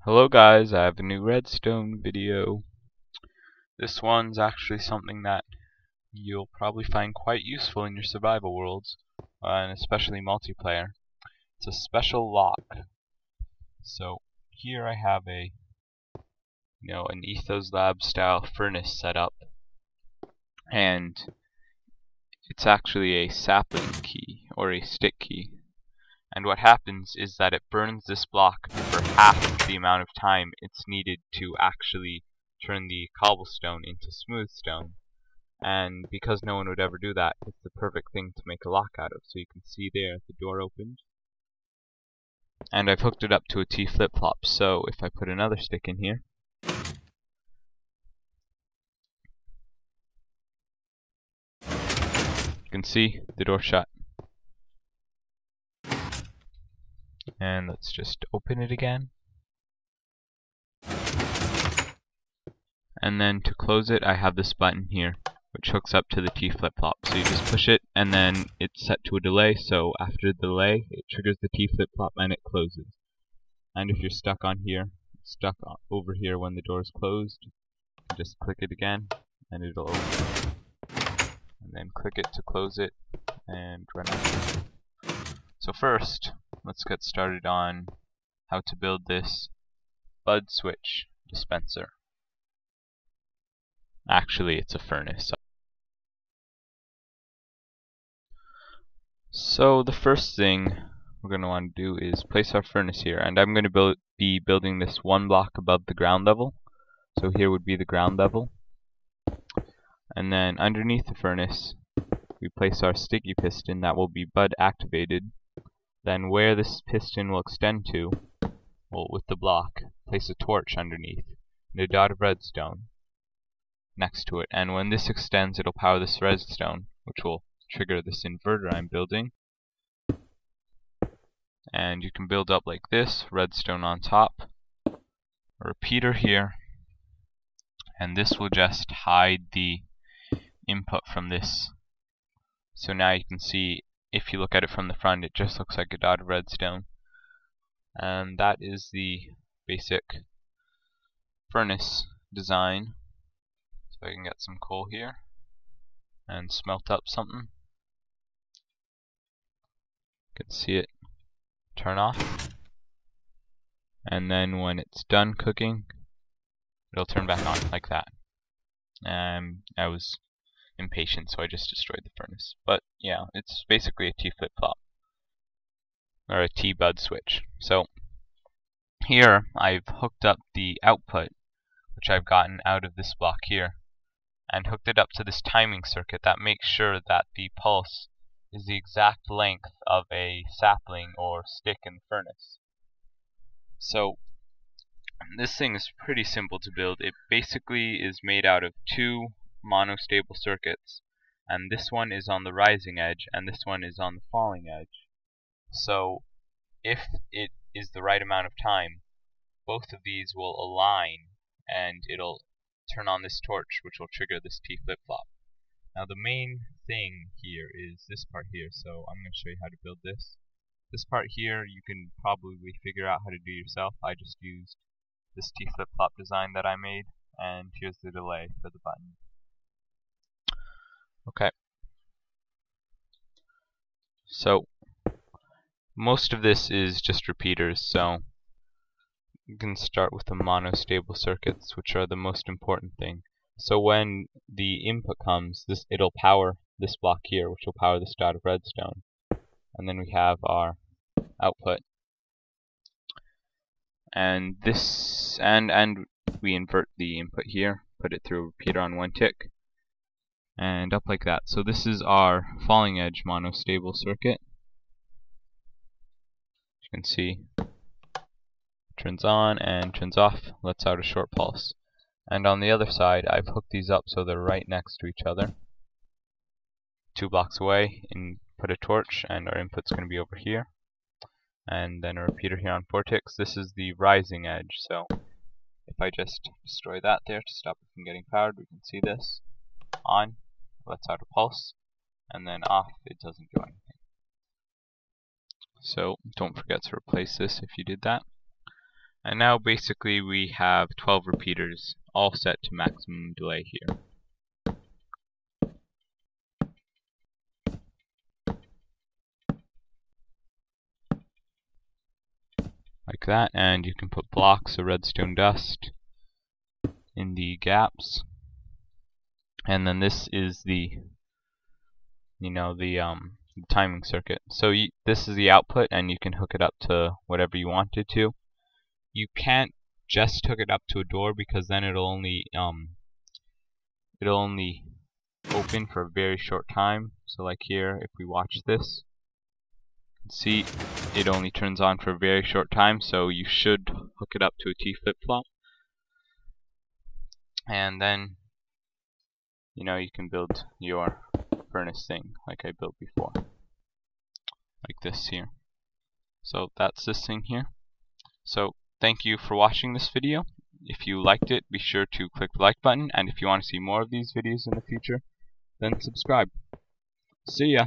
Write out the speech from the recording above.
Hello guys, I have a new redstone video. This one's actually something that you'll probably find quite useful in your survival worlds, and especially multiplayer. It's a special lock. So here I have an Ethos Lab style furnace set up, and it's actually a sapling key or a stick key. And what happens is that it burns this block for half the amount of time it's needed to actually turn the cobblestone into smooth stone. And because no one would ever do that, it's the perfect thing to make a lock out of. So you can see there the door opened. And I've hooked it up to a T flip-flop, so if I put another stick in here, you can see the door shut. And let's just open it again. And then to close it, I have this button here, which hooks up to the T flip-flop. So you just push it, and then it's set to a delay, so after the delay, it triggers the T flip-flop and it closes. And if you're stuck on here, over here when the door is closed, just click it again, and it'll open. And then click it to close it, and run out. So first, let's get started on how to build this bud switch dispenser. Actually, it's a furnace. So the first thing we're going to want to do is place our furnace here, and I'm going to be building this one block above the ground level. So here would be the ground level, and then underneath the furnace we place our sticky piston that will be bud activated. Then where this piston will extend to, with the block, place a torch underneath and a dot of redstone next to it, and when this extends it'll power this redstone, which will trigger this inverter I'm building. And you can build up like this, redstone on top, a repeater here, and this will just hide the input from this. So now you can see, if you look at it from the front, it just looks like a dot of redstone. And that is the basic furnace design. So I can get some coal here and smelt up something. You can see it turn off, and then when it's done cooking, it'll turn back on like that. I was impatient, so I just destroyed the furnace. But yeah, it's basically a T flip-flop or a T bud switch. So here I've hooked up the output, which I've gotten out of this block here, and hooked it up to this timing circuit that makes sure that the pulse is the exact length of a sapling or stick in the furnace. So this thing is pretty simple to build. It basically is made out of two monostable circuits, and this one is on the rising edge and this one is on the falling edge. So if it is the right amount of time, both of these will align and it'll turn on this torch, which will trigger this T flip-flop. Now the main thing here is this part here, so I'm going to show you how to build this. This part here you can probably figure out how to do yourself. I just used this T flip-flop design that I made, and here's the delay for the button. Okay. So most of this is just repeaters, so you can start with the monostable circuits, which are the most important thing. So when the input comes, it'll power this block here, which will power this dot of redstone. And then we have our output. And this and we invert the input here, put it through a repeater on one tick, and up like that. So this is our falling edge monostable circuit. You can see turns on and turns off, lets out a short pulse. And on the other side, I've hooked these up so they're right next to each other, 2 blocks away, and put a torch, and our input's going to be over here. And then a repeater here on 4 ticks. This is the rising edge, so if I just destroy that there to stop it from getting powered, we can see this. On, lets out a pulse, and then off, it doesn't do anything. So don't forget to replace this if you did that. And now basically we have 12 repeaters all set to maximum delay here. Like that, and you can put blocks of redstone dust in the gaps. And then this is the timing circuit. So this is the output, and you can hook it up to whatever you wanted to. You can't just hook it up to a door, because then it'll only open for a very short time. So like here, if we watch this, you can see it only turns on for a very short time. So you should hook it up to a T flip-flop, and then you can build your furnace thing like I built before, like this here. So that's this thing here. So thank you for watching this video. If you liked it, be sure to click the like button, and if you want to see more of these videos in the future, then subscribe. See ya!